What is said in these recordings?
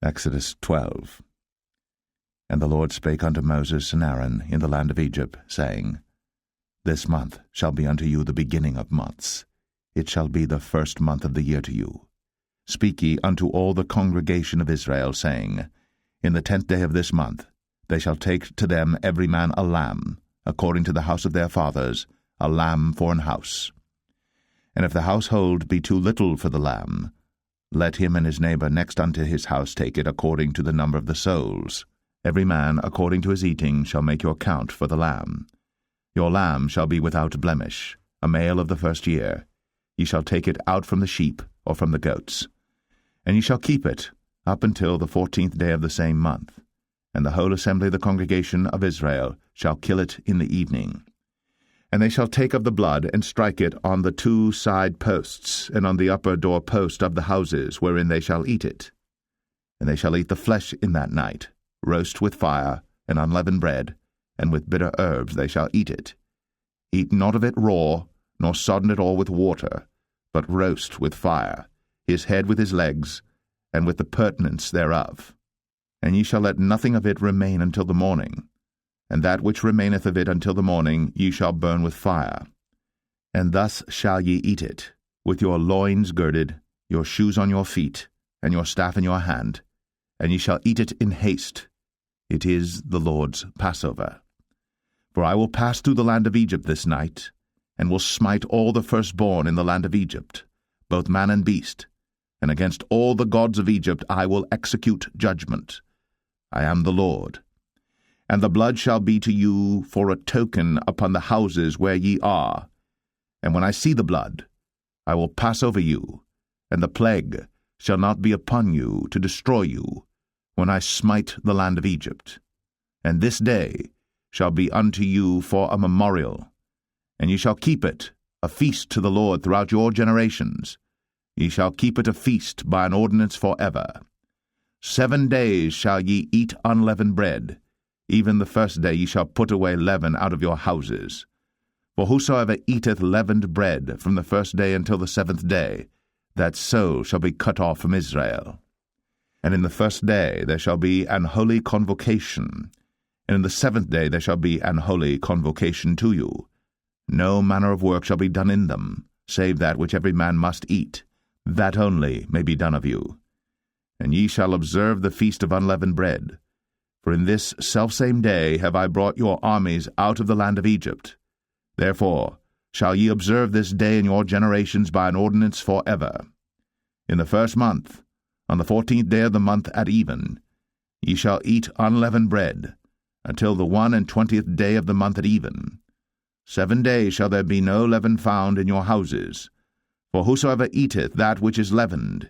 Exodus 12. And the Lord spake unto Moses and Aaron in the land of Egypt, saying, This month shall be unto you the beginning of months. It shall be the first month of the year to you. Speak ye unto all the congregation of Israel, saying, In the 10th day of this month they shall take to them every man a lamb, according to the house of their fathers, a lamb for an house. And if the household be too little for the lamb, let him and his neighbor next unto his house take it according to the number of the souls. Every man according to his eating shall make your count for the lamb. Your lamb shall be without blemish, a male of the first year. Ye shall take it out from the sheep or from the goats. And ye shall keep it up until the 14th day of the same month. And the whole assembly of the congregation of Israel shall kill it in the evening. And they shall take of the blood, and strike it on the 2 side posts, and on the upper door post of the houses wherein they shall eat it. And they shall eat the flesh in that night, roast with fire, and unleavened bread, and with bitter herbs they shall eat it. Eat not of it raw, nor sodden it all with water, but roast with fire, his head with his legs, and with the purtenance thereof. And ye shall let nothing of it remain until the morning. And that which remaineth of it until the morning ye shall burn with fire. And thus shall ye eat it, with your loins girded, your shoes on your feet, and your staff in your hand, and ye shall eat it in haste. It is the Lord's Passover. For I will pass through the land of Egypt this night, and will smite all the firstborn in the land of Egypt, both man and beast, and against all the gods of Egypt I will execute judgment. I am the Lord. And the blood shall be to you for a token upon the houses where ye are. And when I see the blood, I will pass over you, and the plague shall not be upon you to destroy you, when I smite the land of Egypt. And this day shall be unto you for a memorial, and ye shall keep it a feast to the Lord throughout your generations. Ye shall keep it a feast by an ordinance for ever. 7 days shall ye eat unleavened bread. Even the first day ye shall put away leaven out of your houses. For whosoever eateth leavened bread from the first day until the 7th day, that soul shall be cut off from Israel. And in the first day there shall be an holy convocation, and in the 7th day there shall be an holy convocation to you. No manner of work shall be done in them, save that which every man must eat, that only may be done of you. And ye shall observe the feast of unleavened bread. For in this selfsame day have I brought your armies out of the land of Egypt. Therefore shall ye observe this day in your generations by an ordinance for ever. In the 1st month, on the 14th day of the month at even, ye shall eat unleavened bread, until the 21st day of the month at even. 7 days shall there be no leaven found in your houses. For whosoever eateth that which is leavened,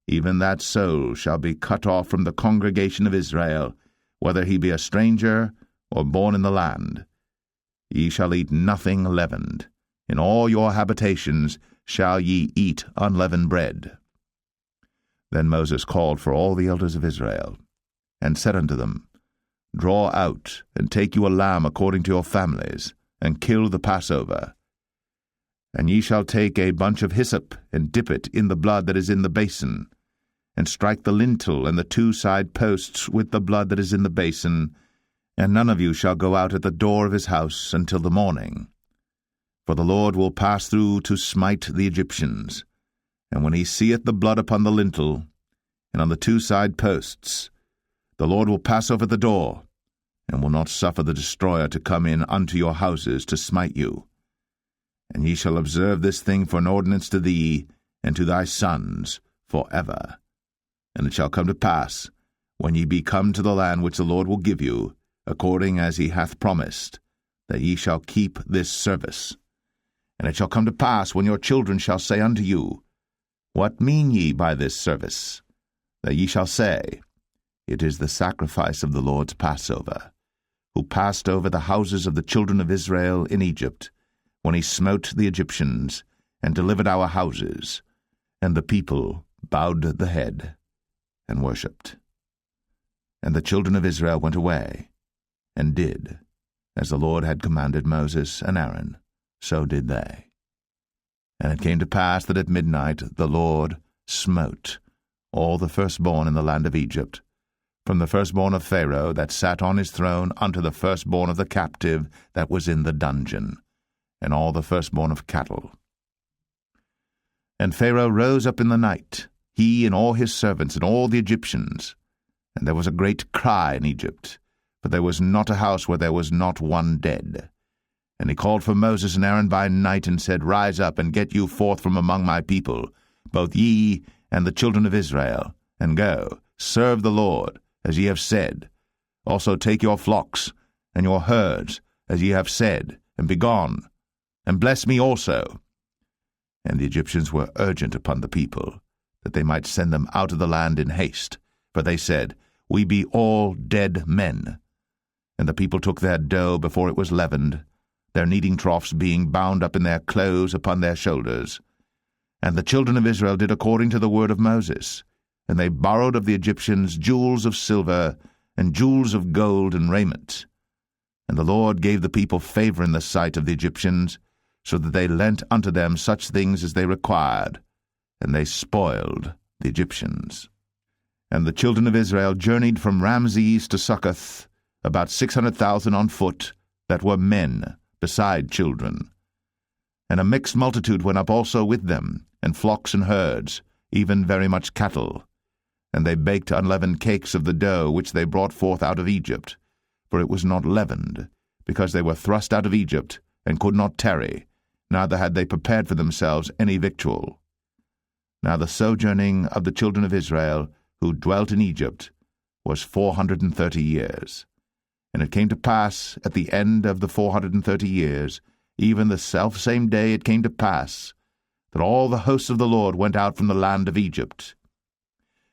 even that soul shall be cut off from the congregation of Israel, whether he be a stranger or born in the land. Ye shall eat nothing leavened. In all your habitations shall ye eat unleavened bread. Then Moses called for all the elders of Israel, and said unto them, Draw out, and take you a lamb according to your families, and kill the Passover. And ye shall take a bunch of hyssop, and dip it in the blood that is in the basin, and strike the lintel and the 2 side posts with the blood that is in the basin, and none of you shall go out at the door of his house until the morning. For the Lord will pass through to smite the Egyptians, and when he seeth the blood upon the lintel, and on the 2 side posts, the Lord will pass over the door, and will not suffer the destroyer to come in unto your houses to smite you. And ye shall observe this thing for an ordinance to thee, and to thy sons, for ever. And it shall come to pass, when ye be come to the land which the Lord will give you, according as he hath promised, that ye shall keep this service. And it shall come to pass, when your children shall say unto you, What mean ye by this service? That ye shall say, It is the sacrifice of the Lord's Passover, who passed over the houses of the children of Israel in Egypt, when he smote the Egyptians, and delivered our houses. And the people bowed the head, and worshipped. And the children of Israel went away, and did, as the Lord had commanded Moses and Aaron, so did they. And it came to pass that at midnight the Lord smote all the firstborn in the land of Egypt, from the firstborn of Pharaoh that sat on his throne unto the firstborn of the captive that was in the dungeon, and all the firstborn of cattle. And Pharaoh rose up in the night, he and all his servants and all the Egyptians. And there was a great cry in Egypt, for there was not a house where there was not one dead. And he called for Moses and Aaron by night, and said, Rise up, and get you forth from among my people, both ye and the children of Israel, and go, serve the Lord, as ye have said. Also take your flocks and your herds, as ye have said, and be gone, and bless me also. And the Egyptians were urgent upon the people, that they might send them out of the land in haste. For they said, We be all dead men. And the people took their dough before it was leavened, their kneading troughs being bound up in their clothes upon their shoulders. And the children of Israel did according to the word of Moses. And they borrowed of the Egyptians jewels of silver, and jewels of gold and raiment. And the Lord gave the people favor in the sight of the Egyptians, so that they lent unto them such things as they required, and they spoiled the Egyptians. And the children of Israel journeyed from Ramses to Succoth, about 600,000 on foot, that were men, beside children. And a mixed multitude went up also with them, and flocks and herds, even very much cattle. And they baked unleavened cakes of the dough which they brought forth out of Egypt, for it was not leavened, because they were thrust out of Egypt, and could not tarry, neither had they prepared for themselves any victual. Now the sojourning of the children of Israel, who dwelt in Egypt, was 430 years. And it came to pass, at the end of the 430 years, even the selfsame day it came to pass, that all the hosts of the Lord went out from the land of Egypt.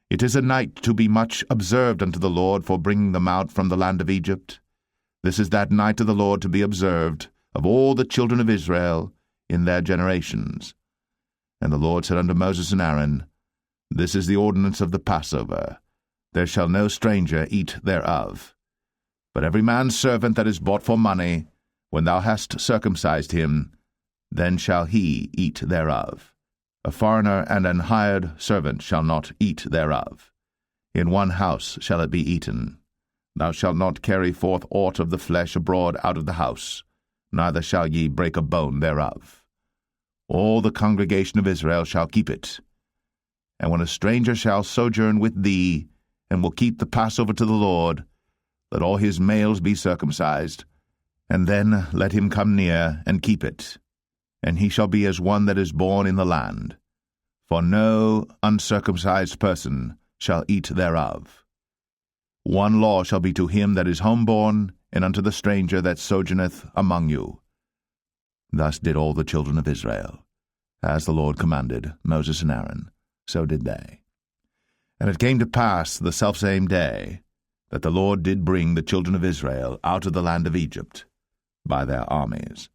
It is a night to be much observed unto the Lord for bringing them out from the land of Egypt. This is that night of the Lord to be observed of all the children of Israel in their generations. And the Lord said unto Moses and Aaron, This is the ordinance of the Passover. There shall no stranger eat thereof. But every man's servant that is bought for money, when thou hast circumcised him, then shall he eat thereof. A foreigner and an hired servant shall not eat thereof. In one house shall it be eaten. Thou shalt not carry forth aught of the flesh abroad out of the house, neither shall ye break a bone thereof. All the congregation of Israel shall keep it. And when a stranger shall sojourn with thee, and will keep the Passover to the Lord, let all his males be circumcised, and then let him come near and keep it. And he shall be as one that is born in the land. For no uncircumcised person shall eat thereof. One law shall be to him that is homeborn, and unto the stranger that sojourneth among you. Thus did all the children of Israel. As the Lord commanded Moses and Aaron, so did they. And it came to pass the selfsame day, that the Lord did bring the children of Israel out of the land of Egypt by their armies.